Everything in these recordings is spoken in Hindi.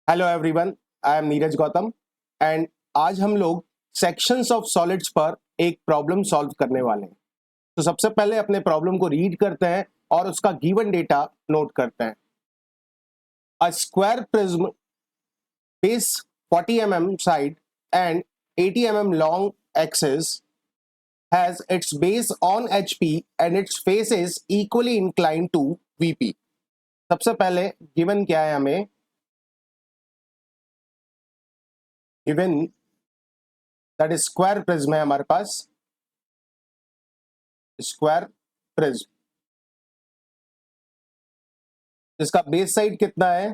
Hello everyone, I am Neeraj Gautam and आज हम लोग सेक्शंस ऑफ सॉलिड्स पर एक प्रॉब्लम सॉल्व करने वाले हैं। तो सबसे पहले अपने प्रॉब्लम को रीड करते हैं और उसका गिवन डेटा नोट करते हैं। A square prism base 40 mm side and 80 mm long axis has its base on HP and its face is equally inclined to VP। सबसे पहले गिवन क्या है हमें? Given that is square prism है हमारे पास, स्क्वायर प्रिज्म जिसका बेस साइड कितना है,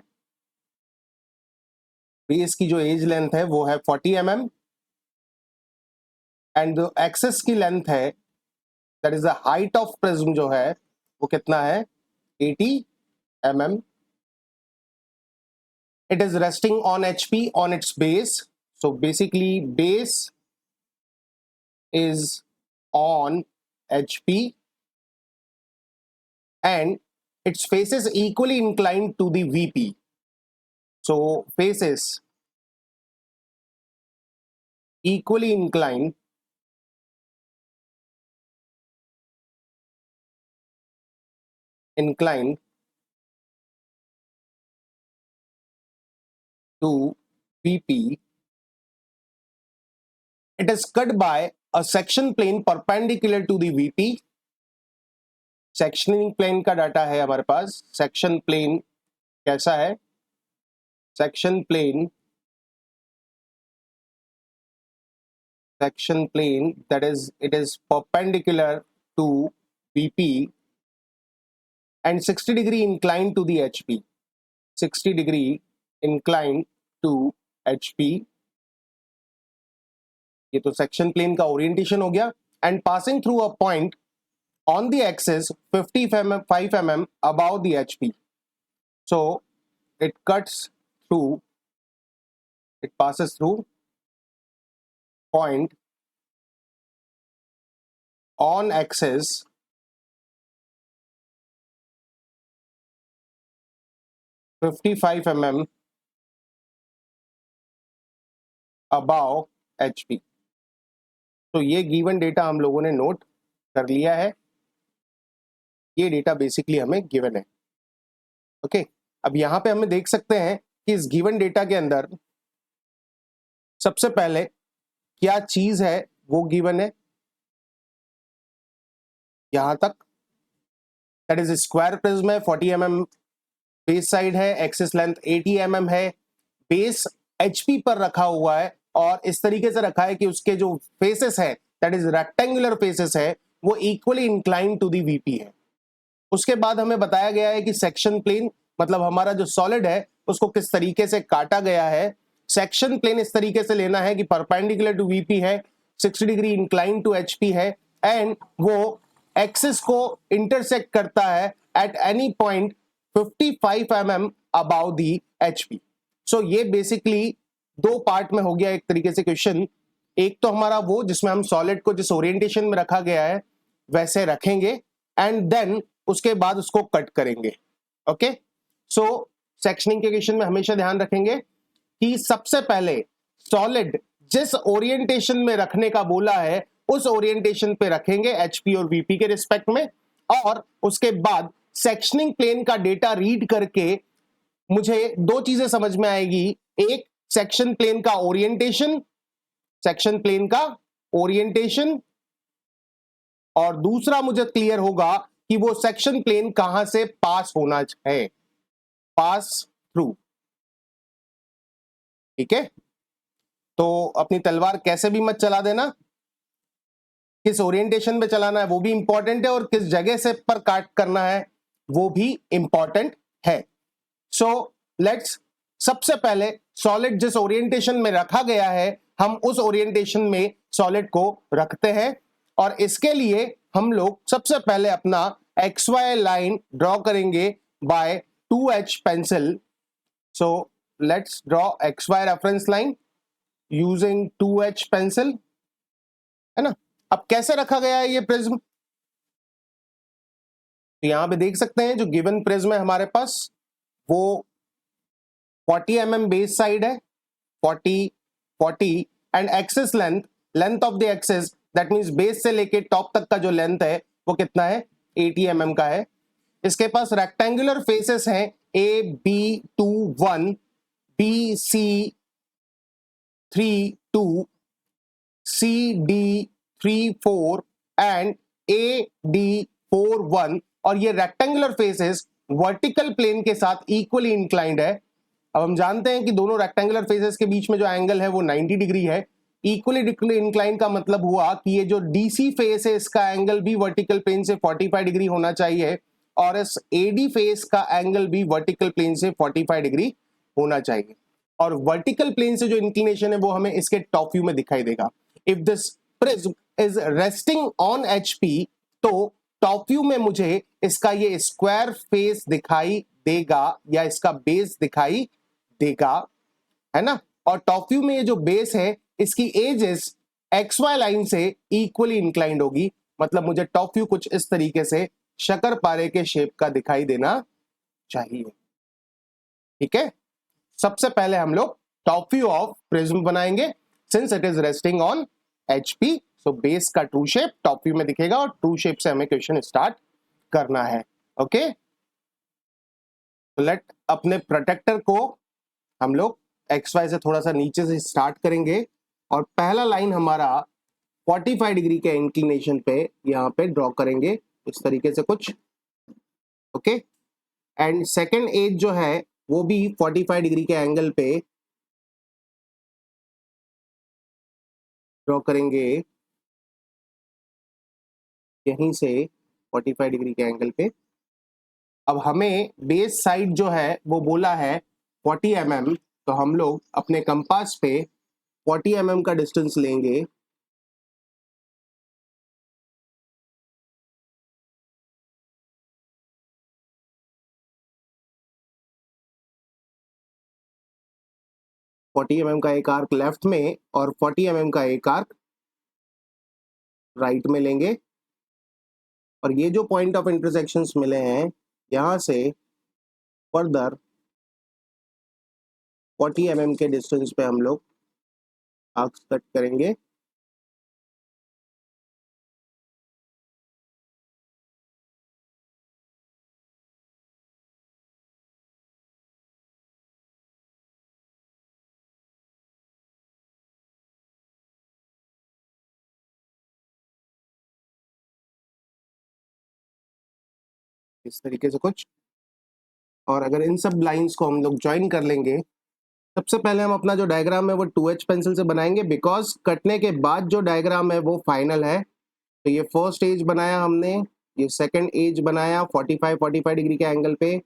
बेस की जो एज लेंथ है वो है 40 mm एंड जो एक्सेस की लेंथ है that is the height of prism जो है वो कितना है, 80 mm। It is resting on HP on it's base, so basically base is on HP and its face is equally inclined to the VP, so face is equally inclined to VP. It is cut by a section plane perpendicular to the VP. Sectioning plane का डाटा है हमारे पास। सेक्शन प्लेन कैसा है? Section plane that is it is perpendicular to VP and 60 degree inclined to the HP, 60 degree inclined to HP। ये तो सेक्शन प्लेन का ओरिएंटेशन हो गया। And passing through a point on the axis 55 mm above the HP, so it passes through point on axis 55 mm above HP। तो ये गिवन डेटा हम लोगों ने नोट कर लिया है। ये डेटा बेसिकली हमें गिवन है। ओके, अब यहां पे हमें देख सकते हैं कि इस गिवन डेटा के अंदर सबसे पहले क्या चीज है वो गिवन है यहां तक, दैट इज स्क्वायर प्रिज्म है, 40 mm बेस साइड है, एक्सिस लेंथ 80 mm है, बेस HP पर रखा हुआ है और इस तरीके से रखा है कि उसके जो फेसेस है दैट इज रेक्टेंगुलर फेसेस है वो equally incline to the VP है। उसके बाद हमें बताया गया है कि सेक्शन प्लेन मतलब हमारा जो सॉलिड है उसको किस तरीके से काटा गया है। सेक्शन प्लेन इस तरीके से लेना है कि परपेंडिकुलर टू VP है, 60 डिग्री इंक्लाइन टू HP है एंड वो एक्सिस को इंटरसेक्ट करता है at any point 55 mm about the HP। So ये बेसिकली दो पार्ट में हो गया एक तरीके से क्वेश्चन। एक तो हमारा वो जिसमें हम सॉलिड को जिस ओरिएंटेशन में रखा गया है वैसे रखेंगे एंड देन उसके बाद उसको कट करेंगे। ओके, सो सेक्शनिंग के क्वेश्चन में हमेशा ध्यान रखेंगे कि सबसे पहले सॉलिड जिस ओरिएंटेशन में रखने का बोला है उस ओरिएंटेशन पे रखेंगे HP और VP के रिस्पेक्ट में, और उसके बाद सेक्शनिंग प्लेन का डेटा रीड करके मुझे दो चीजें समझ में आएगी। एक, सेक्शन प्लेन का ओरिएंटेशन, सेक्शन प्लेन का ओरिएंटेशन, और दूसरा मुझे क्लियर होगा कि वो सेक्शन प्लेन कहां से पास होना है, पास थ्रू। ठीक है, तो अपनी तलवार कैसे भी मत चला देना, किस ओरिएंटेशन पे चलाना है वो भी इंपॉर्टेंट है और किस जगह से पर काट करना है वो भी इंपॉर्टेंट है। सो लेट्स सबसे पहले सॉलिड जिस ओरिएंटेशन में रखा गया है हम उस ओरिएंटेशन में सॉलिड को रखते हैं और इसके लिए हम लोग सबसे पहले अपना XY लाइन ड्रॉ करेंगे by 2H pencil. So let's draw XY reference line using 2H pencil, है ना। अब कैसे रखा गया है ये प्रिज्म, तो यहां पे देख सकते हैं जो गिवन प्रिज्म है हमारे पास वो 40 mm बेस साइड है, 40 and axis length of the axis that means base से लेके टॉप तक का जो लेंथ है वो कितना है, 80 mm का है। इसके पास रेक्टेंगुलर फेसेस हैं AB21, BC32, CD34 and AD41, और ये रेक्टेंगुलर फेसेस वर्टिकल प्लेन के साथ इक्वली इंक्लाइंड है। अब हम जानते हैं कि दोनों रेक्टेंगुलर फेसेस के बीच में जो एंगल है वो 90 डिग्री है। इक्वली इंक्लाइंड का मतलब हुआ कि ये जो डीसी फेस है इसका एंगल भी वर्टिकल प्लेन से 45 डिग्री होना चाहिए, और इस एडी फेस का एंगल भी वर्टिकल प्लेन से 45 डिग्री होना चाहिए। और वर्टिकल प्लेन से जो इंक्लिनेशन है वो हमें इसके टॉप व्यू में दिखाई देगा। If this prism is resting on HP, तो टॉप व्यू में मुझे इसका ये स्क्वायर फेस दिखाई देगा या इसका बेस दिखाई देगा, है ना। और टॉप व्यू में ये जो बेस है इसकी एजेस XY लाइन से इक्वली इंक्लाइंड होगी, मतलब मुझे टॉप व्यू कुछ इस तरीके से शक्करपारे के शेप का दिखाई देना चाहिए। ठीक है, सबसे पहले हम लोग टॉप व्यू ऑफ प्रिज्म बनाएंगे since it is resting on HP, so base का ट्रू शेप टॉप व्यू में दिखेगा और ट्रू शेप से हमें क्वेश्चन स्टार्ट करना है। ओके, लेट अपने प्रोटेक्टर को हम लोग XY से थोड़ा सा नीचे से स्टार्ट करेंगे और पहला लाइन हमारा 45 डिग्री के इंक्लिनेशन पे यहाँ पे ड्रॉ करेंगे इस तरीके से कुछ। ओके, एंड सेकेंड एज जो है वो भी 45 डिग्री के एंगल पे ड्रॉ करेंगे, यहीं से 45 डिग्री के एंगल पे। अब हमें बेस साइड जो है वो बोला है 40 mm, तो हम लोग अपने कंपास पे 40 mm का डिस्टेंस लेंगे। फोर्टी mm का एक आर्क लेफ्ट में और 40 mm का एक आर्क राइट में लेंगे, और ये जो पॉइंट ऑफ इंटरसेक्शंस मिले हैं यहाँ से फर्दर 40 mm के डिस्टेंस पे हम लोग आर्क्स कट करेंगे। इस तरीके से कुछ, और अगर इन सब लाइंस को हम लोग ज्वाइन कर लेंगे, सबसे पहले हम अपना जो डायग्राम है वो 2H पेंसिल से बनाएंगे बिकॉज कटने के बाद जो डायग्राम है वो फाइनल है। तो ये फर्स्ट एज बनाया हमने, ये सेकंड एज बनाया 45 डिग्री के एंगल पे,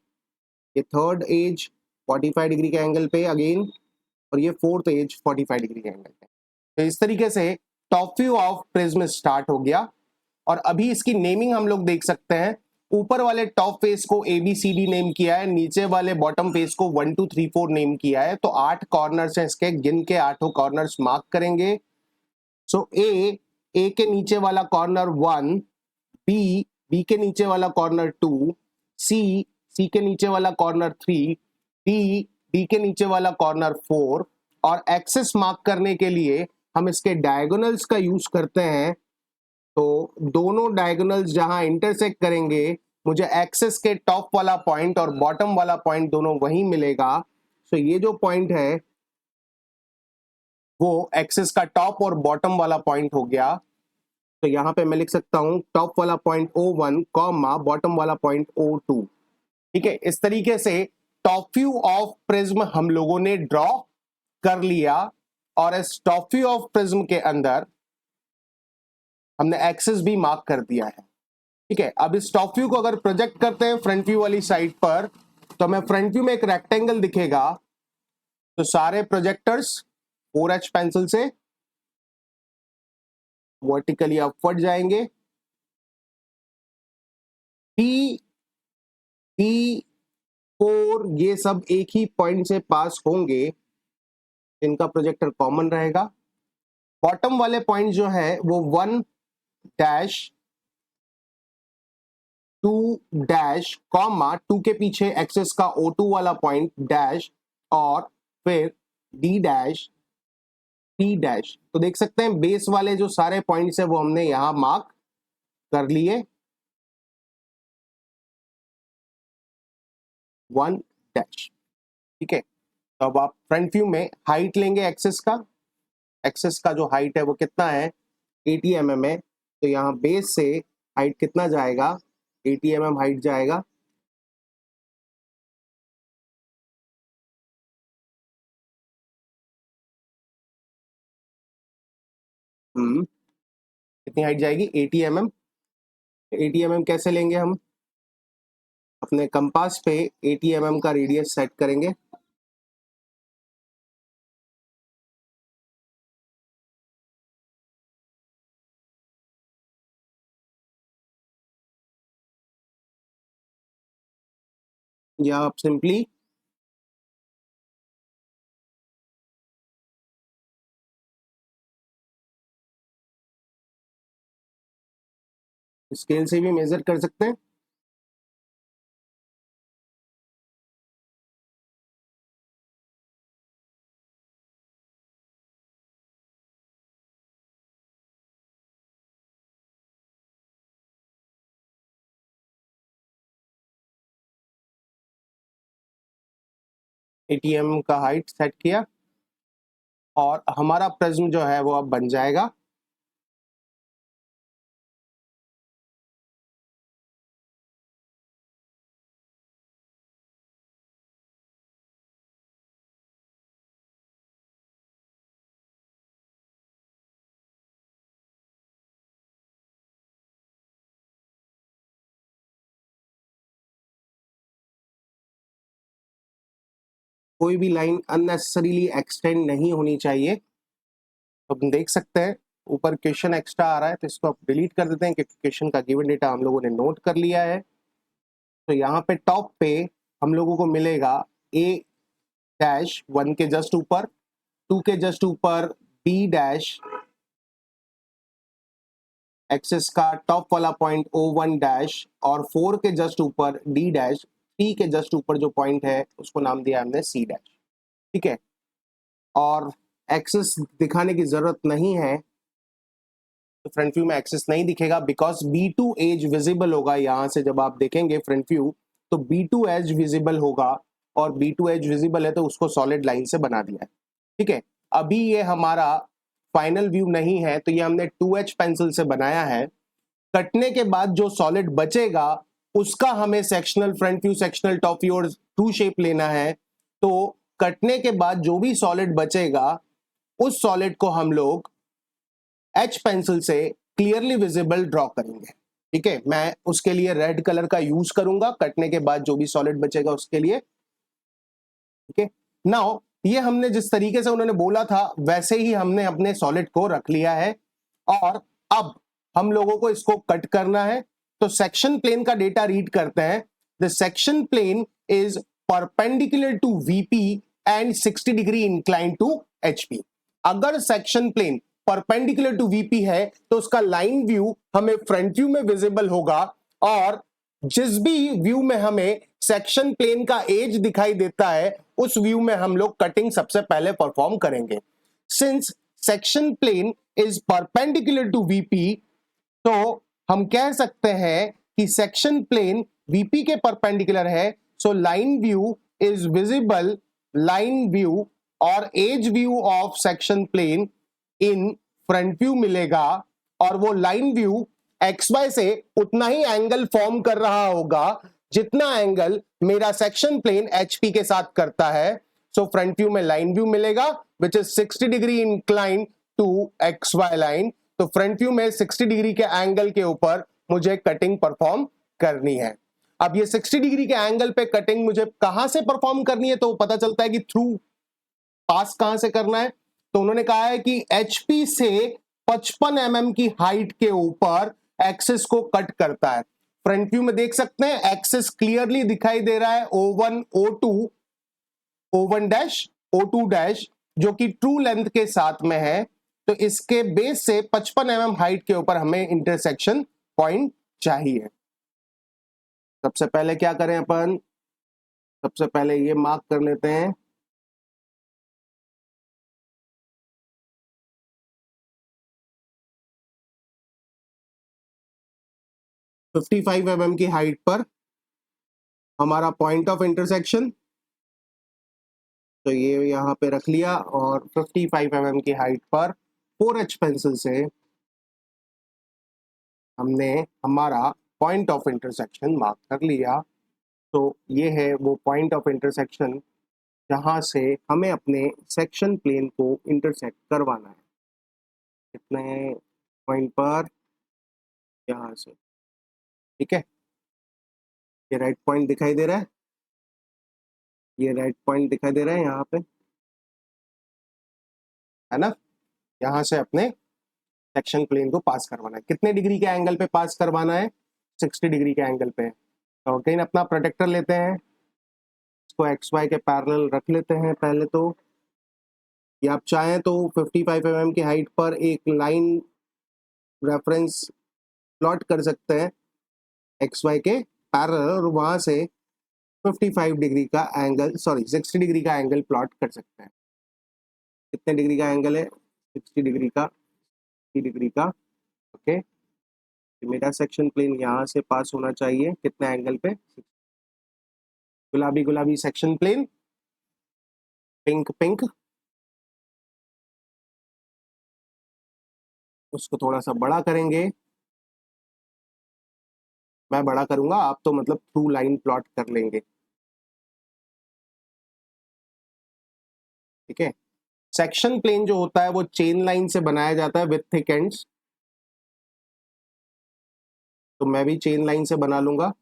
ये थर्ड एज 45 डिग्री के एंगल पे अगेन, और ये फोर्थ एज 45 डिग्री के एंगल पे। तो इस तरीके से top view of prism start हो गया। और अभी इसकी नेमिंग हम लोग देख सकते हैं, ऊपर वाले टॉप फेस को ABCD नेम किया है, नीचे वाले बॉटम फेस को 1 2 3 4 नेम किया है। तो 8 कॉर्नर्स हैं इसके, गिन के 8 कॉर्नर्स मार्क करेंगे। सो ए के नीचे वाला कॉर्नर 1, बी के नीचे वाला कॉर्नर 2, सी के नीचे वाला कॉर्नर 3, डी के नीचे वाला कॉर्नर 4, और एक्सेस मार्क करने के लिए हम इसके डायगोनल्स का यूज करते हैं। तो दोनों डायगोनल्स जहां इंटरसेक्ट करेंगे मुझे एक्सेस के टॉप वाला पॉइंट और बॉटम वाला पॉइंट दोनों वहीं मिलेगा। सो ये जो पॉइंट है वो एक्सेस का टॉप और बॉटम वाला पॉइंट हो गया। तो यहाँ पे मैं लिख सकता हूं टॉप वाला पॉइंट O1 कॉमा बॉटम वाला पॉइंट O2। ठीक है, इस तरीके से टॉप व्यू ऑफ प्रिज्म हम लोगों ने ड्रॉ कर लिया, और इस टॉप व्यू ऑफ प्रिज्म के अंदर हमने एक्सेस भी मार्क कर दिया है। ठीक है, अब इस टॉप व्यू को अगर प्रोजेक्ट करते हैं फ्रंट व्यू वाली साइड पर, तो हमें फ्रंट व्यू में एक रेक्टेंगल दिखेगा। तो सारे प्रोजेक्टर्स 4H पेंसिल से वर्टिकली अपवर्ड जाएंगे, P, T4 ये सब एक ही पॉइंट से पास होंगे, इनका प्रोजेक्टर कॉमन रहेगा। बॉटम वाले पॉइंट जो है वो 1 डैश 2 डैश कॉमा 2 के पीछे एक्सेस का O2 वाला पॉइंट डैश और फिर डी डैश पी डैश। तो देख सकते हैं बेस वाले जो सारे पॉइंट्स है वो हमने यहां मार्क कर लिए। 1 डैश। ठीक है, तो अब आप फ्रंट व्यू में हाइट लेंगे एक्सिस का। एक्सिस का जो हाइट है वो कितना है, 80 mm है। तो यहाँ बेस से हाइट कितना जाएगा, 80 mm हाइट जाएगा। कितनी हाइट जाएगी, 80 mm। 80 mm कैसे लेंगे हम, अपने कंपास पे 80 mm का रेडियस सेट करेंगे। या आप सिंपली स्केल से भी मेजर कर सकते हैं। एटीएम का हाइट सेट किया और हमारा प्रिज्म जो है वो अब बन जाएगा। कोई भी लाइन अननेसेसरीली एक्सटेंड नहीं होनी चाहिए। तो हम देख सकते हैं ऊपर क्वेश्चन एक्स्ट्रा आ रहा है, तो इसको आप डिलीट कर देते हैं क्योंकि क्वेश्चन का गिवन डेटा हम लोगों ने नोट कर लिया है। तो यहाँ पे टॉप पे हम लोगों को मिलेगा ए डैश 1 के जस्ट ऊपर, 2 के जस्ट ऊपर बी डैश, एक्सिस का टॉप वाला पॉइंट O1 डैश, और 4 के जस्ट ऊपर डी डैश, 3 के जस्ट ऊपर जो पॉइंट है उसको नाम दिया हमने सी डैश। ठीक है, और एक्सिस दिखाने की जरूरत नहीं है, तो फ्रंट व्यू में एक्सिस नहीं दिखेगा बिकॉज B2 एज विजिबल होगा। यहां से जब आप देखेंगे फ्रंट व्यू तो B2 एज विजिबल होगा, और B2 एज विजिबल है तो उसको सॉलिड लाइन से बना दिया है। ठीक है, अभी ये हमारा फाइनल व्यू नहीं है, तो ये हमने 2H पेंसिल से बनाया है। कटने के बाद जो सॉलिड बचेगा उसका हमें sectional front view, sectional top view और ट्रू शेप लेना है। तो कटने के बाद जो भी सॉलिड बचेगा उस सॉलिड को हम लोग एच पेंसिल से क्लियरली विजिबल ड्रॉ करेंगे। ठीक है, मैं उसके लिए रेड कलर का यूज करूंगा कटने के बाद जो भी सॉलिड बचेगा उसके लिए। ठीक है, नाउ ये हमने जिस तरीके से उन्होंने बोला था वैसे ही हमने अपने सॉलिड को रख लिया है, और अब हम लोगों को इसको कट करना है। तो सेक्शन प्लेन का डेटा रीड करते हैं। The section plane is perpendicular to VP and 60 degree incline to HP. अगर section plane perpendicular to VP है तो उसका लाइन व्यू हमें फ्रंट व्यू में विजिबल होगा, और जिस भी व्यू में हमें सेक्शन प्लेन का एज दिखाई देता है उस व्यू में हम लोग कटिंग सबसे पहले परफॉर्म करेंगे। Since section plane is perpendicular to VP, तो हम कह सकते हैं कि सेक्शन प्लेन वीपी के परपेंडिकुलर है, so line view is visible, line view और edge view of section plane in front view मिलेगा, और वो लाइन व्यू एक्स वाई से उतना ही एंगल फॉर्म कर रहा होगा जितना एंगल मेरा सेक्शन प्लेन एचपी के साथ करता है। सो फ्रंट व्यू में लाइन व्यू मिलेगा which is 60 degree incline to X Y line. तो फ्रंट व्यू में 60 डिग्री के एंगल के ऊपर मुझे कटिंग परफॉर्म करनी है। अब ये 60 डिग्री के एंगल पे कटिंग मुझे कहां से परफॉर्म करनी है, तो पता चलता है कि थ्रू पास कहां से करना है। तो उन्होंने कहा है कि एचपी से 55 mm की हाइट के ऊपर एक्सिस को कट करता है। फ्रंट व्यू में देख सकते हैं एक्सिस क्लियरली दिखाई दे रहा है O1 O2 O1 dash O2 dash, जो कि ट्रू लेंथ के साथ में है। तो इसके बेस से 55 mm हाइट के ऊपर हमें इंटरसेक्शन पॉइंट चाहिए। सबसे पहले क्या करें अपन, सबसे पहले ये मार्क कर लेते हैं 55 mm की हाइट पर हमारा पॉइंट ऑफ इंटरसेक्शन, तो ये यहाँ पे रख लिया, और 55 mm की हाइट पर 4H पेंसिल से हमने हमारा पॉइंट ऑफ इंटरसेक्शन मार्क कर लिया। तो ये है वो पॉइंट ऑफ इंटरसेक्शन जहाँ से हमें अपने सेक्शन प्लेन को इंटरसेक्ट करवाना है। कितने पॉइंट पर? यहाँ से, ठीक है। ये राइट पॉइंट दिखाई दे रहा है, ये राइट पॉइंट दिखाई दे रहा है यहाँ पे, है ना। यहाँ से अपने सेक्शन प्लेन को पास करवाना है। कितने डिग्री के एंगल पे पास करवाना है? 60 डिग्री के एंगल पे। तो अगेन अपना प्रोटेक्टर लेते हैं, इसको एक्स वाई के पैरेलल रख लेते हैं पहले तो। या आप चाहें तो 55 mm की हाइट पर एक लाइन रेफरेंस प्लॉट कर सकते हैं एक्स वाई के पैरेलल, और वहां से 55 डिग्री का एंगल, सॉरी 60 डिग्री का एंगल प्लॉट कर सकते हैं। कितने डिग्री का एंगल है? 60 डिग्री का, 60 डिग्री का। ओके, मेरा सेक्शन प्लेन यहाँ से पास होना चाहिए कितने एंगल पे? गुलाबी गुलाबी सेक्शन प्लेन, पिंक पिंक। उसको थोड़ा सा बड़ा करेंगे, मैं बड़ा करूंगा, आप तो मतलब थ्रू लाइन प्लॉट कर लेंगे, ठीक है। सेक्शन प्लेन जो होता है वो चेन लाइन से बनाया जाता है विथ थिक एंड्स, तो मैं भी चेन लाइन से बना लूंगा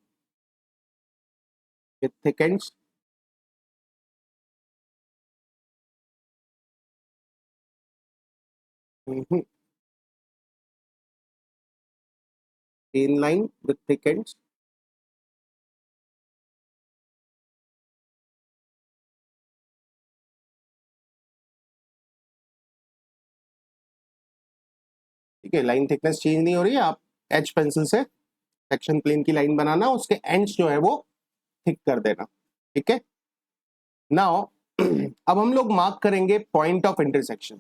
with thick ends. Chain line with thick ends. ठीक है, लाइन थिकनेस चेंज नहीं हो रही है, आप एच पेंसिल से सेक्शन प्लेन की लाइन बनाना, उसके एंड्स जो है वो थिक कर देना, ठीक है। नाउ अब हम लोग मार्क करेंगे पॉइंट ऑफ इंटरसेक्शन।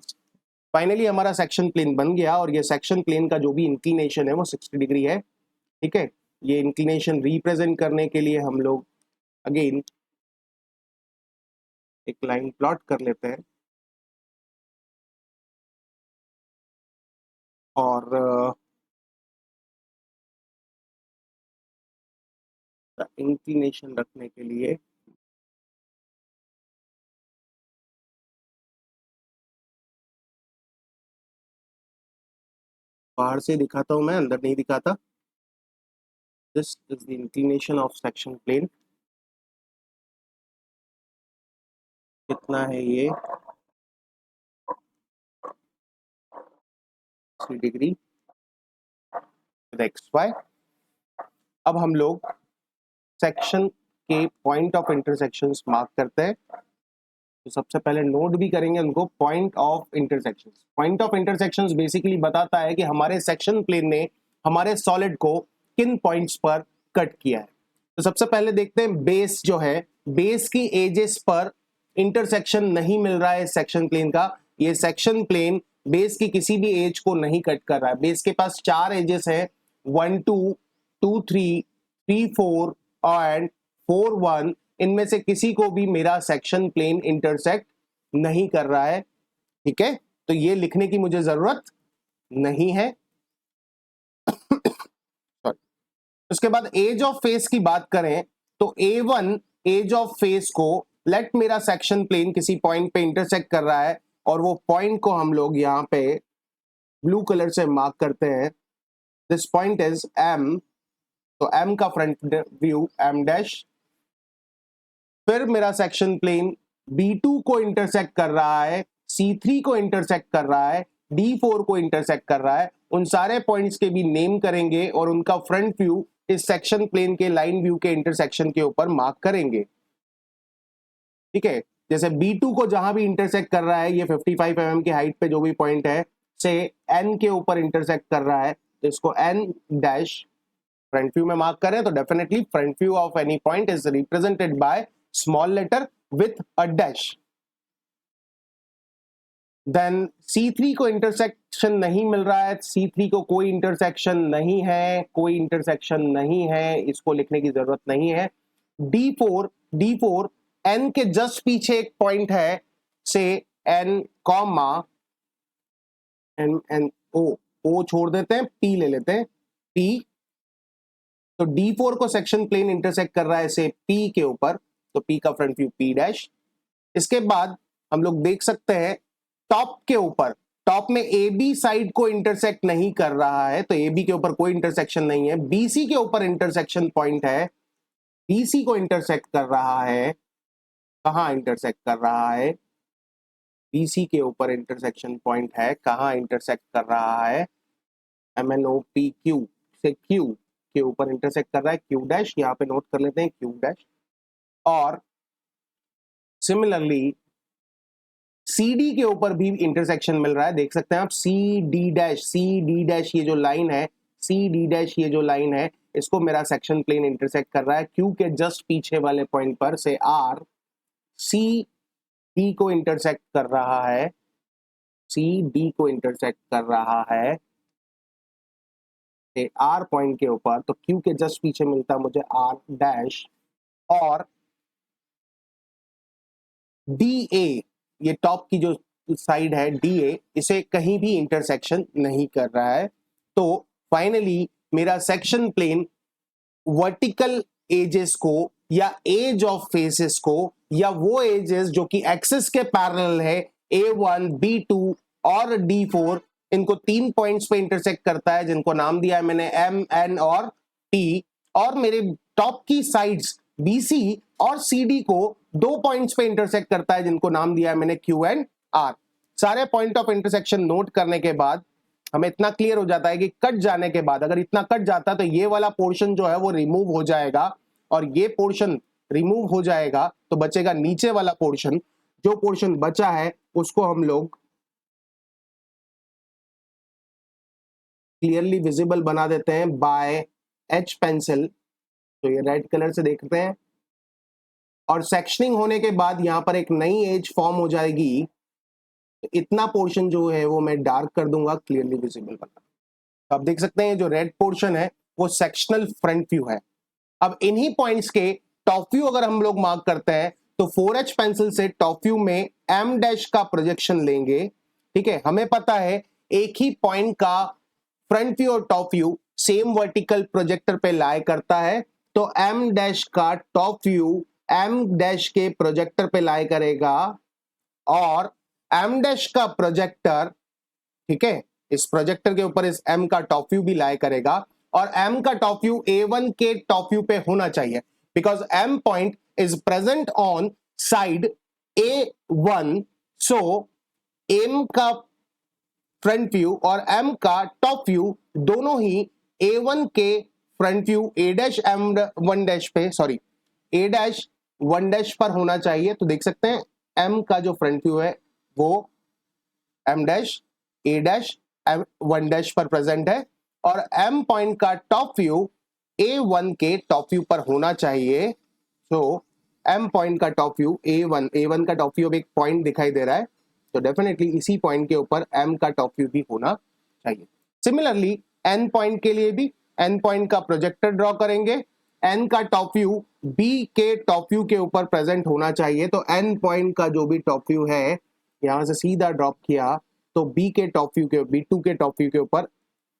फाइनली हमारा सेक्शन प्लेन बन गया, और ये सेक्शन प्लेन का जो भी इंक्लिनेशन है वो 60 डिग्री है, ठीक है। ये इंक्लिनेशन रिप्रेजेंट करने के लिए हम लोग अगेन एक लाइन प्लॉट कर लेते हैं, और इंक्लिनेशन रखने के लिए बाहर से दिखाता हूं, मैं अंदर नहीं दिखाता। This is the inclination of section plane. कितना है ये? 3 डिग्री एक्स वाई। अब हम लोग सेक्शन के पॉइंट ऑफ इंटरसेक्शंस मार्क करते हैं। तो सबसे पहले नोट भी करेंगे उनको, point of intersections. Point of intersections basically बताता है कि हमारे सेक्शन प्लेन ने हमारे सॉलिड को किन पॉइंट्स पर कट किया है। तो सबसे पहले देखते हैं बेस जो है, बेस की एजेस पर इंटरसेक्शन नहीं मिल रहा है सेक्शन प्लेन का। ये सेक्शन प्लेन बेस की किसी भी एज को नहीं कट कर रहा है। बेस के पास 4 एजेस है, 1 2, 2 3, 3 4 एंड 4 1। इनमें से किसी को भी मेरा सेक्शन प्लेन इंटरसेक्ट नहीं कर रहा है, ठीक है। तो ये लिखने की मुझे जरूरत नहीं है। उसके बाद एज ऑफ फेस की बात करें तो A1 एज ऑफ फेस को, लेट मेरा सेक्शन प्लेन किसी पॉइंट पे इंटरसेक्ट कर रहा है, और वो पॉइंट को हम लोग यहाँ पे ब्लू कलर से मार्क करते हैं। दिस पॉइंट इज M, तो M का फ्रंट व्यू M डैश। फिर मेरा सेक्शन प्लेन B2 को इंटरसेक्ट कर रहा है, C3 को इंटरसेक्ट कर रहा है, D4 को इंटरसेक्ट कर रहा है। उन सारे पॉइंट्स के भी नेम करेंगे और उनका फ्रंट व्यू इस सेक्शन प्लेन के लाइन व्यू के इंटरसेक्शन के ऊपर मार्क करेंगे, ठीक है। जैसे B2 को जहां भी इंटरसेक्ट कर रहा है, ये 55 mm की हाइट पे जो भी पॉइंट है से N के ऊपर इंटरसेक्ट कर रहा है, तो इसको N डैश फ्रंट व्यू में मार्क करें, तो definitely front view of any point is represented by small letter with a dash. Then C3 को इंटरसेक्शन नहीं मिल रहा है, C3 को कोई इंटरसेक्शन नहीं है, कोई इंटरसेक्शन नहीं है, इसको लिखने की जरूरत नहीं है। D4 N के जस्ट पीछे एक पॉइंट है, से N कॉमा N O छोड़ देते हैं, P ले लेते हैं, P। तो D4 को सेक्शन प्लेन इंटरसेक्ट कर रहा है से P के ऊपर, तो P का फ्रंट व्यू P डैश। इसके बाद हम लोग देख सकते हैं टॉप के ऊपर, टॉप में AB साइड को इंटरसेक्ट नहीं कर रहा है, तो AB के ऊपर कोई इंटरसेक्शन नहीं है। BC के ऊपर इंटरसेक्शन पॉइंट है, BC को इंटरसेक्ट कर रहा है, कहां इंटरसेक्ट कर रहा है, BC के ऊपर इंटरसेक्शन पॉइंट है, कहां इंटरसेक्ट कर रहा है, MNOPQ से Q के ऊपर इंटरसेक्ट कर रहा है, Q डैश, यहां पे नोट कर लेते हैं Q डैश। और सिमिलरली CD के ऊपर भी इंटरसेक्शन मिल रहा है, देख सकते हैं आप, CD डैश ये जो लाइन है, CD डैश ये जो लाइन है, इसको मेरा सेक्शन प्लेन इंटरसेक्ट कर रहा है Q के जस्ट पीछे वाले पॉइंट पर से R CD को इंटरसेक्ट कर रहा है, CD को इंटरसेक्ट कर रहा है R पॉइंट के ऊपर, तो Q के जस्ट पीछे मिलता है मुझे R डैश। और DA, ये टॉप की जो साइड है DA, इसे कहीं भी इंटरसेक्शन नहीं कर रहा है। तो फाइनली मेरा सेक्शन प्लेन वर्टिकल एजेस को या एज ऑफ फेसेस को या वो एजेस जो कि एक्सिस के पैरेलल है A1, B2 और D4, इनको 3 पॉइंट्स पे इंटरसेक्ट करता है, जिनको नाम दिया है मैंने M, N और P। और मेरे टॉप की साइड्स BC और CD को 2 पॉइंट्स पे इंटरसेक्ट करता है, जिनको नाम दिया है मैंने Q एंड R। सारे पॉइंट ऑफ इंटरसेक्शन नोट करने के बाद हमें इतना क्लियर हो जाता है कि कट जाने के बाद, अगर इतना कट जाता तो ये वाला पोर्शन जो है वो रिमूव हो जाएगा, और ये पोर्शन रिमूव हो जाएगा तो बचेगा नीचे वाला पोर्शन। जो पोर्शन बचा है उसको हम लोग क्लियरली विजिबल बना देते हैं बाय H पेंसिल। तो ये रेड कलर से देखते हैं, और सेक्शनिंग होने के बाद यहां पर एक नई एज फॉर्म हो जाएगी। तो इतना पोर्शन जो है वो मैं डार्क कर दूंगा, क्लियरली विजिबल बना। तो आप देख सकते हैं जो रेड पोर्शन है वो सेक्शनल फ्रंट व्यू है। अब इन्हीं पॉइंट्स के टॉप व्यू अगर हम लोग मार्क करते हैं तो 4H पेंसिल से टॉप व्यू में M डैश का प्रोजेक्शन लेंगे। ठीक है, हमें पता है एक ही पॉइंट का फ्रंट व्यू और top view same vertical projector पे लाई करता है, तो M डैश का टॉप व्यू M डैश के प्रोजेक्टर पे लाई करेगा, और M डैश का प्रोजेक्टर, ठीक है, इस प्रोजेक्टर के ऊपर इस M का टॉप व्यू भी लाई करेगा, और M का टॉप व्यू A1 के टॉप व्यू पे होना चाहिए, because M point is present on side A1। So M का फ्रंट व्यू और M का टॉप व्यू दोनों ही A1 के front view A dash M1 dash पे, सॉरी A डैश 1 डैश पर होना चाहिए। तो देख सकते हैं M का जो फ्रंट व्यू है वो M dash A dash M1 dash पर प्रेजेंट है, और M पॉइंट का टॉप व्यू A1 के टॉप व्यू पर होना चाहिए। तो M पॉइंट का टॉप व्यू A1 का टॉप व्यू अब एक पॉइंट दिखाई दे रहा है, तो डेफिनेटली इसी पॉइंट के ऊपर M का टॉप व्यू भी होना चाहिए। सिमिलरली N पॉइंट के लिए भी N पॉइंट का प्रोजेक्टर ड्रॉ करेंगे, N का टॉप व्यू B के टॉप व्यू के ऊपर प्रेजेंट होना चाहिए। तो N पॉइंट का जो भी टॉप व्यू है, यहां से सीधा ड्रॉप किया तो B के टॉप व्यू के B2 के टॉप व्यू के ऊपर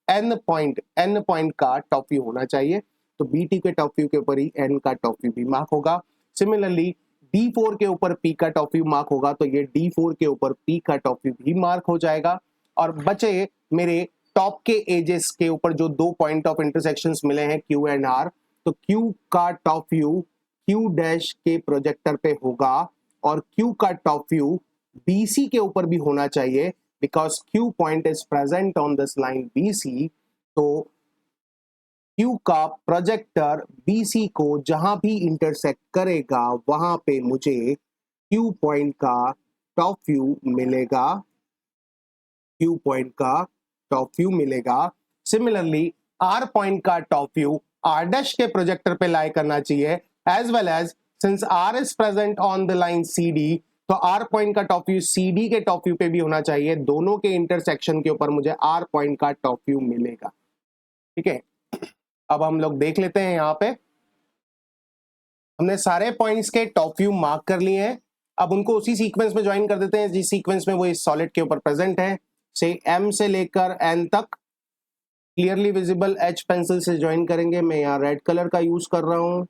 N पॉइंट का टॉप व्यू होना चाहिए, तो BT के टॉप व्यू के ऊपर ही N का टॉप व्यू भी मार्क होगा। सिमिलरली D4 के ऊपर P का टॉप व्यू मार्क होगा, तो ये D4 के ऊपर P का टॉप व्यू भी मार्क हो जाएगा। और बचे मेरे टॉप के एजेस के ऊपर जो 2 पॉइंट ऑफ इंटरसेक्शंस मिले हैं Q एंड R, तो Q का टॉप व्यू Q डैश के प्रोजेक्टर पे होगा, और Q का टॉप व्यू BC के ऊपर भी होना चाहिए, because Q point is present on this line BC। तो Q का प्रोजेक्टर BC को जहां भी इंटरसेक्ट करेगा वहां पे मुझे Q पॉइंट का टॉप व्यू मिलेगा, Q पॉइंट का टॉप व्यू मिलेगा। सिमिलरली R पॉइंट का टॉप व्यू R डैश के प्रोजेक्टर पे लाई करना चाहिए, as well as since R is present on the line CD, तो आर पॉइंट का टॉप व्यू सी डी के टॉप व्यू पे भी होना चाहिए, दोनों के इंटरसेक्शन के ऊपर मुझे आर पॉइंट का टॉप व्यू मिलेगा। ठीक है, अब हम लोग देख लेते हैं, यहां पे हमने सारे पॉइंट्स के टॉप व्यू मार्क कर लिए हैं। अब उनको उसी सीक्वेंस में ज्वाइन कर देते हैं जिस सीक्वेंस में वो इस सॉलिड के ऊपर प्रेजेंट है। से एम से लेकर एन तक क्लियरली विजिबल एच पेंसिल से ज्वाइन करेंगे। मैं यहाँ रेड कलर का यूज कर रहा हूं।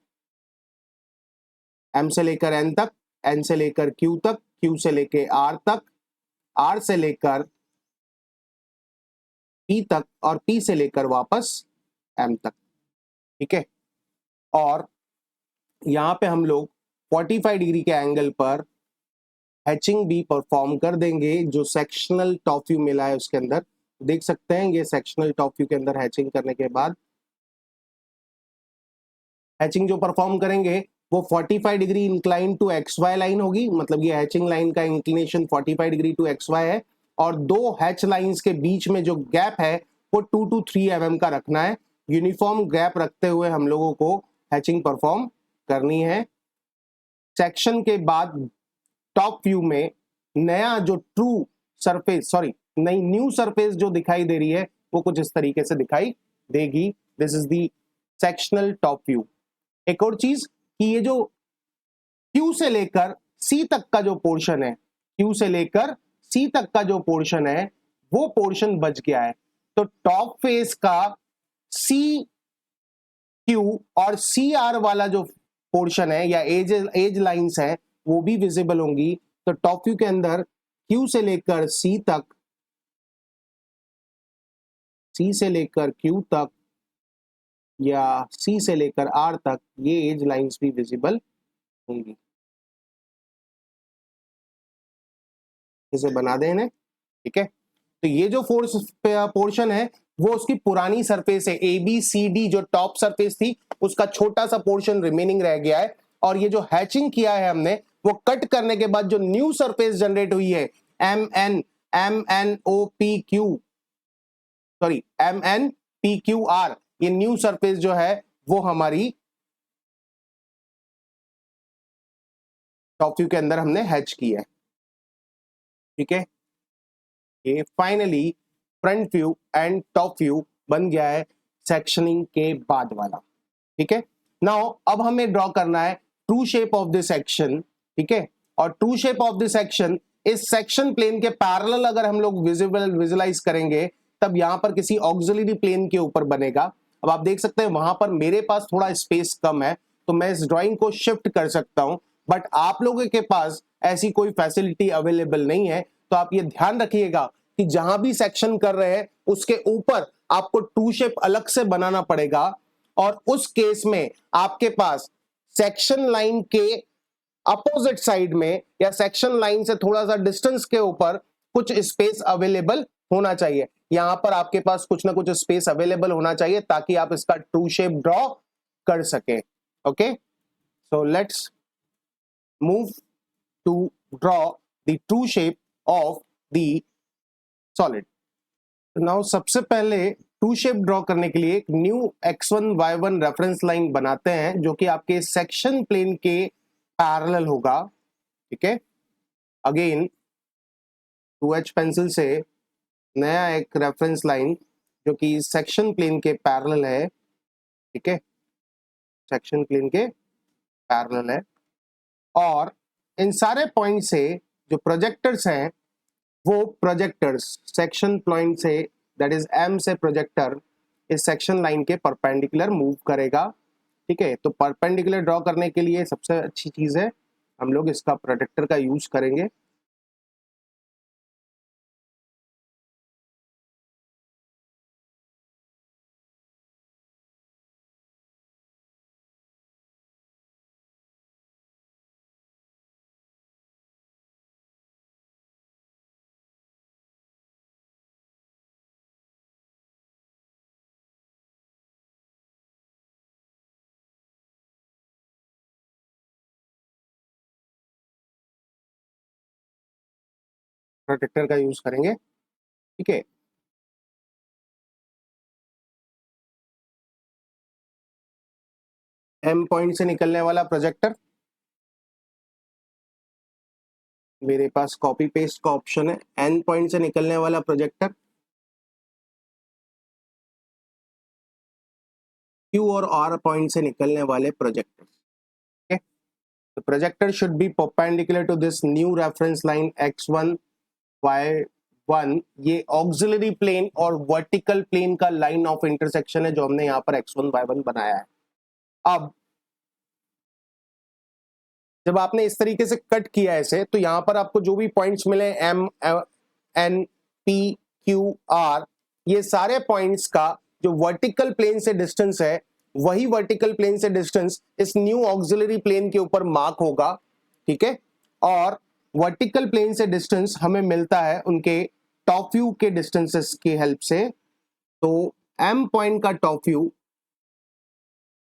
एम से लेकर एन तक, एन से लेकर क्यू तक, क्यू से लेकर आर तक, आर से लेकर पी तक और पी से लेकर वापस एम तक। ठीक है, और यहां पे हम लोग 45 डिग्री के एंगल पर हैचिंग भी परफॉर्म कर देंगे। जो सेक्शनल टॉप व्यू मिला है उसके अंदर देख सकते हैं, ये सेक्शनल टॉप व्यू के अंदर हैचिंग करने के बाद हैचिंग जो परफॉर्म करेंगे वो 45 degree incline to X Y line होगी, मतलब ये हैचिंग लाइन का inclination 45 degree to X Y है, और दो हैच लाइंस के बीच में जो गैप है वो 2 to 3 mm का रखना है। यूनिफॉर्म गैप रखते हुए हम लोगों को हैचिंग परफॉर्म करनी है। सेक्शन के बाद टॉप व्यू में नया जो ट्रू सरफेस, सॉरी नई न्यू सरफेस जो दिखाई दे रही है वो कुछ इस तरीके से दिखाई देगी। This is the sectional top view. एक और चीज कि ये जो Q से लेकर C तक का जो पोर्शन है, Q से लेकर C तक का जो पोर्शन है वो पोर्शन बच गया है। तो टॉप फेस का CQ और CR वाला जो पोर्शन है या एज लाइंस है वो भी विजिबल होंगी। तो टॉप व्यू के अंदर Q से लेकर C तक, C से लेकर Q तक या C से लेकर R तक ये एज लाइंस भी विजिबल होंगी। इसे बना दें इन्हें। ठीक है, तो ये जो फोर्स पोर्शन है वो उसकी पुरानी सरफेस है। ए बी सी डी जो टॉप सरफेस थी उसका छोटा सा पोर्शन रिमेनिंग रह गया है, और ये जो हैचिंग किया है हमने वो कट करने के बाद जो न्यू सरफेस जनरेट हुई है M N O P Q, sorry MNPQR, ये न्यू सरफेस जो है वो हमारी टॉप व्यू के अंदर हमने हैच की है। ठीक है, ये finally front view and top view बन गया है सेक्शनिंग के बाद वाला। ठीक है, नाउ अब हमें ड्रॉ करना है true shape of this section. ठीक है, और true shape of this section इस सेक्शन प्लेन के पैरेलल अगर हम लोग विजुलाइज करेंगे तब यहां पर किसी ऑक्सिलरी प्लेन के ऊपर बनेगा। अब आप देख सकते हैं वहां पर मेरे पास थोड़ा स्पेस कम है तो मैं इस ड्राइंग को शिफ्ट कर सकता हूं, बट आप लोगों के पास ऐसी कोई फैसिलिटी अवेलेबल नहीं है। तो आप ये ध्यान रखिएगा कि जहां भी सेक्शन कर रहे हैं उसके ऊपर आपको ट्रू शेप अलग से बनाना पड़ेगा, और उस केस में आपके पास सेक्शन लाइन के अपोजिट साइड में या सेक्शन लाइन से थोड़ा सा डिस्टेंस के ऊपर कुछ स्पेस अवेलेबल होना चाहिए। यहां पर आपके पास कुछ ना कुछ स्पेस अवेलेबल होना चाहिए ताकि आप इसका ट्रू शेप ड्रॉ कर सके। Okay, so let's move to draw the true shape of the solid. Now सबसे पहले टू शेप ड्रॉ करने के लिए एक new x1 y1 reference line बनाते हैं जो कि आपके सेक्शन प्लेन के पैरेलल होगा। ठीक है, अगेन 2H पेंसिल से नया एक रेफरेंस लाइन जो कि सेक्शन प्लेन के पैरेलल है। ठीक है, सेक्शन प्लेन के पैरेलल है, और इन सारे पॉइंट से जो प्रोजेक्टर्स हैं वो प्रोजेक्टर्स सेक्शन पॉइंट से, दैट इज M से प्रोजेक्टर इस सेक्शन लाइन के परपेंडिकुलर मूव करेगा। ठीक है, तो परपेंडिकुलर ड्रॉ करने के लिए सबसे अच्छी चीज है हम लोग इसका प्रोजेक्टर का यूज करेंगे। प्रोजेक्टर का यूज करेंगे। ठीक है, M पॉइंट से निकलने वाला प्रोजेक्टर मेरे पास कॉपी पेस्ट का ऑप्शन है, एन पॉइंट से निकलने वाला प्रोजेक्टर, क्यू और आर पॉइंट से निकलने वाले प्रोजेक्टर। ठीक है, तो projector should be perpendicular to this new reference line x1 y1। ये ऑक्सिलरी प्लेन और वर्टिकल प्लेन का लाइन ऑफ इंटरसेक्शन है जो हमने यहाँ पर x1 y1 बनाया है। अब जब आपने इस तरीके से कट किया इसे, तो यहां पर आपको जो भी पॉइंट्स मिले M N P Q R, ये सारे पॉइंट्स का जो वर्टिकल प्लेन से डिस्टेंस है, वही वर्टिकल प्लेन से डिस्टेंस इस न्यू ऑक्सिलरी प्लेन के ऊपर मार्क होगा। ठीक है, और वर्टिकल प्लेन से डिस्टेंस हमें मिलता है उनके टॉप व्यू के डिस्टेंसेस की हेल्प से। तो एम पॉइंट का टॉप व्यू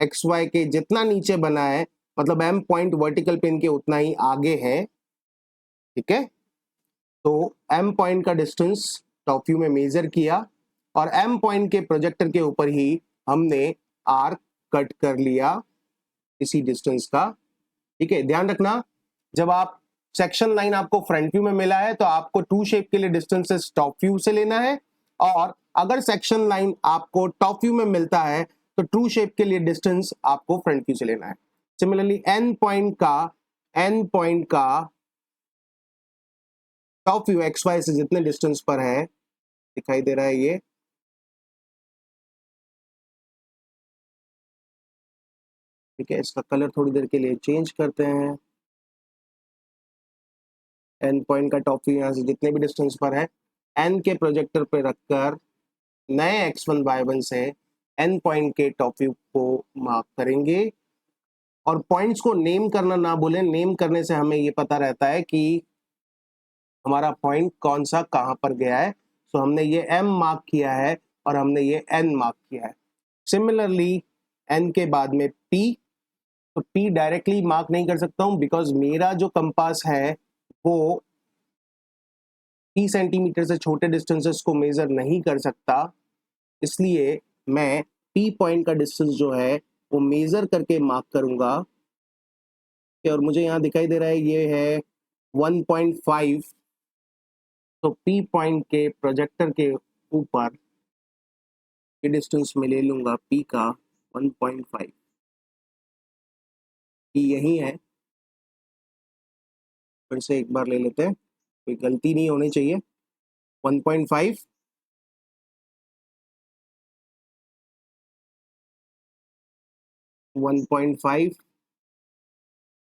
एक्स वाई के जितना नीचे बना है, मतलब एम पॉइंट वर्टिकल प्लेन के उतना ही आगे है। ठीक है, तो एम पॉइंट का डिस्टेंस टॉप व्यू में मेजर किया और एम पॉइंट के प्रोजेक्टर के ऊपर ही हमने आर्क कट कर लिया इसी डिस्टेंस का। ठीक है, ध्यान रखना, जब आप सेक्शन लाइन आपको फ्रंट व्यू में मिला है तो आपको टू शेप के लिए डिस्टेंसेस टॉप व्यू से लेना है, और अगर सेक्शन लाइन आपको टॉप व्यू में मिलता है तो ट्रू शेप के लिए डिस्टेंस आपको फ्रंट व्यू से लेना है। सिमिलरली एन पॉइंट का टॉप व्यू एक्स वाई से जितने डिस्टेंस पर है, दिखाई दे रहा है ये, ठीक है, इसका कलर थोड़ी देर के लिए चेंज करते हैं। एन पॉइंट का टॉप व्यू यहाँ से जितने भी डिस्टेंस पर है, एन के प्रोजेक्टर पे रखकर नए x1 y1 से एन पॉइंट के टॉप व्यू को मार्क करेंगे। और पॉइंट्स को नेम करना ना भूलें, नेम करने से हमें ये पता रहता है कि हमारा पॉइंट कौन सा कहां पर गया है। सो हमने ये m मार्क किया है और हमने ये n मार्क किया है। सिमिलरली n के बाद में p, तो p डायरेक्टली मार्क नहीं कर सकता हूं बिकॉज मेरा जो कंपास है वो 30 सेंटीमीटर से छोटे डिस्टेंसेस को मेजर नहीं कर सकता, इसलिए मैं P पॉइंट का डिस्टेंस जो है वो मेजर करके मार्क करूंगा। और मुझे यहाँ दिखाई दे रहा है ये है 1.5, तो P पॉइंट के प्रोजेक्टर के ऊपर ये डिस्टेंस में ले लूंगा P का 1.5। P यही है, फिर से एक बार ले लेते हैं, कोई गलती नहीं होनी चाहिए। 1.5,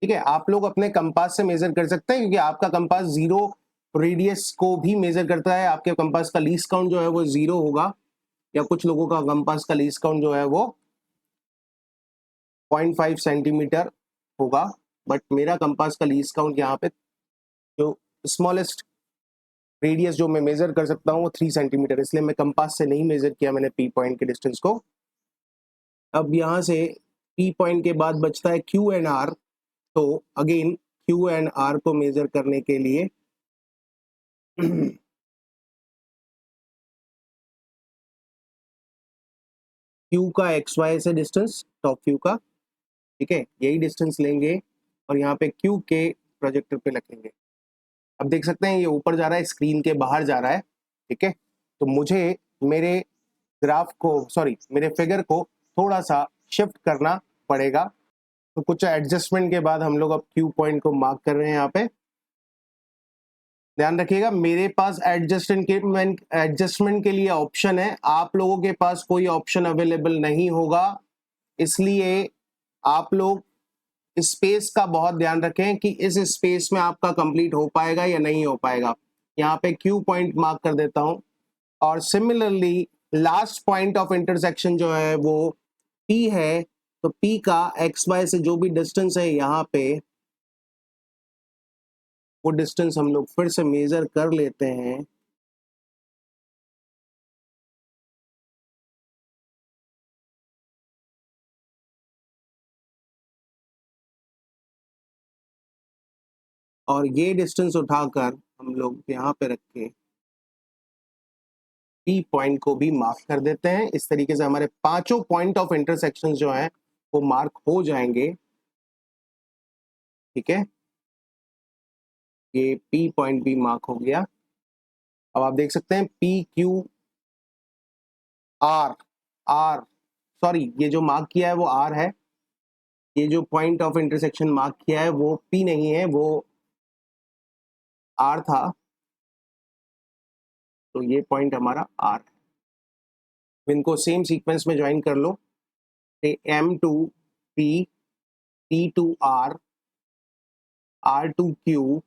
ठीक है, आप लोग अपने कंपास से मेजर कर सकते हैं क्योंकि आपका कंपास जीरो रेडियस को भी मेजर करता है। आपके कंपास का लीस्ट काउंट जो है वो 0 होगा, या कुछ लोगों का कंपास का लीस्ट काउंट जो है वो 0.5 सेंटीमीटर होगा, बट मेरा कंपास का लीस्ट काउंट यहाँ पे जो स्मॉलेस्ट रेडियस जो मैं मेजर कर सकता हूँ वो 3 सेंटीमीटर, इसलिए मैं कंपास से नहीं मेजर किया मैंने P पॉइंट के डिस्टेंस को। अब यहाँ से P पॉइंट के बाद बचता है Q एंड R, तो अगेन Q एंड R को मेजर करने के लिए Q का XY से डिस्टेंस टॉप व्यू का, ठीक है, यही डिस्टेंस लेंगे और यहाँ पे Q के प्रोजेक्टर पे रखेंगे। अब देख सकते हैं ये ऊपर जा रहा है, स्क्रीन के बाहर जा रहा है। ठीक है, तो मुझे मेरे ग्राफ को, सॉरी मेरे फिगर को थोड़ा सा शिफ्ट करना पड़ेगा। तो कुछ एडजस्टमेंट के बाद हम लोग अब Q पॉइंट को मार्क कर रहे हैं यहाँ पे। ध्यान रखिएगा मेरे पास एडजस्टमेंट के लिए ऑप्शन है, आप लोगों के पास कोई ऑप्शन अवेलेबल नहीं होगा, इसलिए आप लोग स्पेस का बहुत ध्यान रखें कि इस स्पेस में आपका कंप्लीट हो पाएगा या नहीं हो पाएगा। यहाँ पे Q पॉइंट मार्क कर देता हूं, और similarly last point of intersection जो है वो P है, तो P का XY से जो भी डिस्टेंस है यहाँ पे, वो डिस्टेंस हम लोग फिर से मेजर कर लेते हैं। और ये डिस्टेंस उठाकर हम लोग यहाँ पे रख के P पॉइंट को भी मार्क कर देते हैं। इस तरीके से हमारे पांचों पॉइंट ऑफ इंटरसेक्शन जो हैं वो मार्क हो जाएंगे। ठीक है, ये P पॉइंट भी मार्क हो गया। अब आप देख सकते हैं PQR, सॉरी ये जो मार्क किया है वो R है, ये जो पॉइंट ऑफ इंटरसेक्शन मार्क किया है वो P नहीं है, वो R था, तो ये पॉइंट हमारा R है। इनको सेम सीक्वेंस में ज्वाइन कर लो, M2P, P2R, R2Q,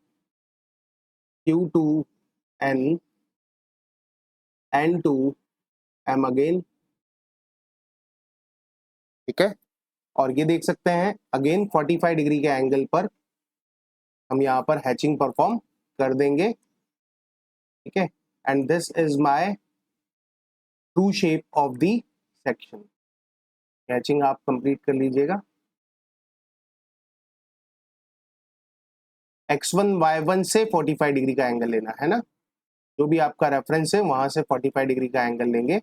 Q2N, N2M again, ठीक है। और ये देख सकते हैं अगेन 45 डिग्री के एंगल पर हम यहाँ पर हैचिंग परफॉर्म कर देंगे, ठीक है। And this is my true shape of the section. Hatching आप कंप्लीट कर लीजिएगा। X1 Y1 से 45 डिग्री का एंगल लेना है ना, जो भी आपका रेफरेंस है वहां से 45 डिग्री का एंगल लेंगे।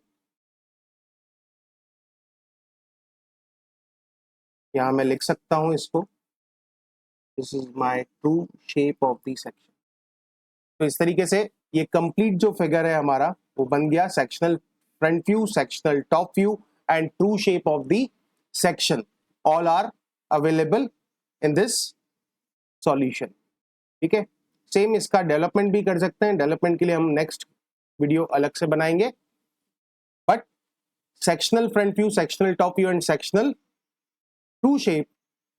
यहाँ मैं लिख सकता हूँ इसको, this is my true shape of the section. तो इस तरीके से ये कंप्लीट जो फिगर है हमारा वो बन गया, sectional front view, sectional top view and true shape of the section, all are available in this solution, ठीक है। सेम इसका डेवलपमेंट भी कर सकते हैं, डेवलपमेंट के लिए हम नेक्स्ट वीडियो अलग से बनाएंगे, but sectional front view, sectional top view and sectional true shape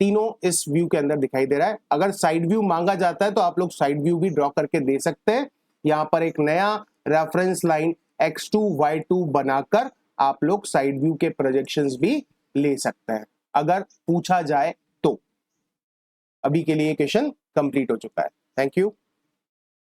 तीनों इस व्यू के अंदर दिखाई दे रहा है। अगर साइड व्यू मांगा जाता है तो आप लोग साइड व्यू भी ड्रॉ करके दे सकते हैं। यहां पर एक नया रेफरेंस लाइन X2 Y2 बनाकर आप लोग साइड व्यू के प्रोजेक्शंस भी ले सकते हैं अगर पूछा जाए तो। अभी के लिए क्वेश्चन कंप्लीट हो चुका है। Thank you.